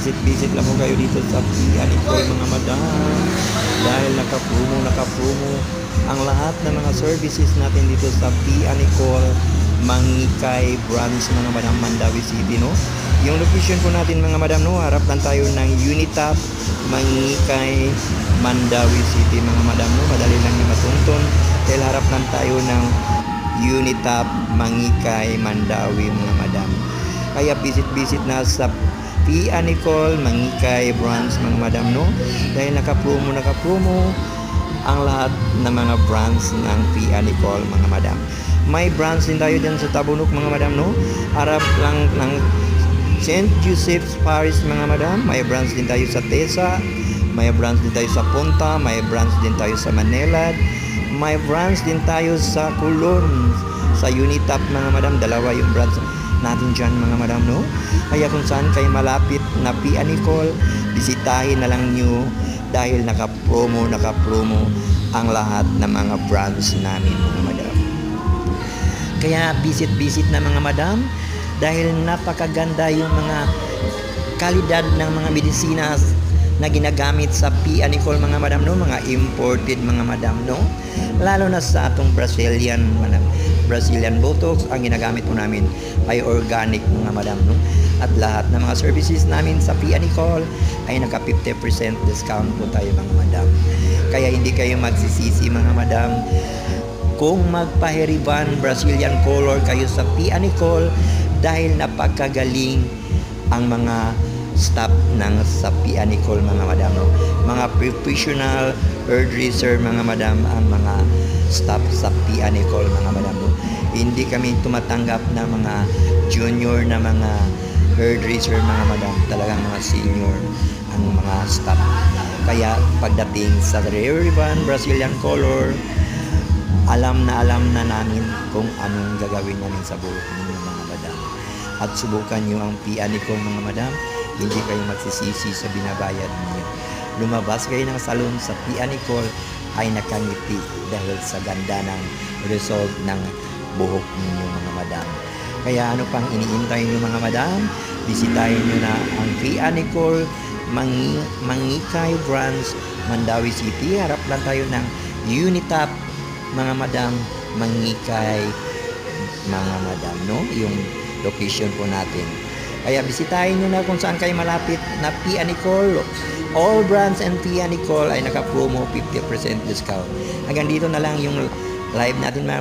visit lang po kayo dito sa Pia Nicole mga madam. Dahil naka-promo ang lahat ng mga services natin dito sa Pia Nicole Mangikay branch mga madam, Mandawi City, no? Yung location po natin mga madam, no, harap lang tayo ng Unitap Mangikay Mandawi City mga madam, no? Madali lang yung matuntun dahil harap lang tayo ng Unitap Mangikay Mandawi mga madam. Kaya visit na sa Pia Nicole Mangikay branch mga madam, no? Dahil naka-promo ang lahat ng mga branch ng Pia Nicole mga madam. May branch din tayo dyan sa Tabunok mga madam, no? Harap lang ng St. Joseph's Parish mga madam. May branch din tayo sa Tesa, may branch din tayo sa Punta, may branch din tayo sa Manila, may branch din tayo sa Coulon, sa Unitap mga madam. Dalawa yung branch natin dyan mga madam, no? Kaya kung saan kayo malapit na Pia Nicole, bisitahin na lang nyo dahil naka-promo ang lahat ng mga branch namin mga madam. Kaya visit na mga madam dahil napakaganda yung mga kalidad ng mga medisinas na ginagamit sa Pia Nicole mga madam, no? Mga imported mga madam, no? Lalo na sa atong Brazilian Botox, ang ginagamit po namin ay organic mga madam, no? At lahat ng mga services namin sa Pia Nicole ay naka 50% discount po tayo mga madam. Kaya hindi kayo magsisisi mga madam kung magpaheriban Brazilian color kayo sa Pia Nicole dahil napakagaling ang mga staff ng sa Pia Nicole mga madam, no? Mga professional hairdresser mga madam ang mga staff sa Pia Nicole mga madam, no? Hindi kami tumatanggap ng mga junior na mga hairdresser mga madam, talagang mga senior ang mga staff. Kaya pagdating sa Ray-Ban Brazilian color, alam na namin kung anong gagawin namin sa buhok ninyo mga madam. At subukan nyo ang Pia Nicole mga madam, hindi kayo magsisisi sa binabayad ninyo. Lumabas kayo ng salon sa Pia Nicole ay nakangiti dahil sa ganda ng result ng buhok ninyo mga madam. Kaya ano pang iniintay nyo mga madam? Bisitahin nyo na ang Pia Nicole Mangikay branch, Mandawi City. Harap lang tayo ng Unitap mga madam, Mangikay mga madam, no? Yung location po natin. Kaya bisitahin nyo na kung saan kayo malapit na Pia Nicole. All brands and Pia Nicole ay naka-promo 50% discount. Hanggang dito na lang yung live natin mga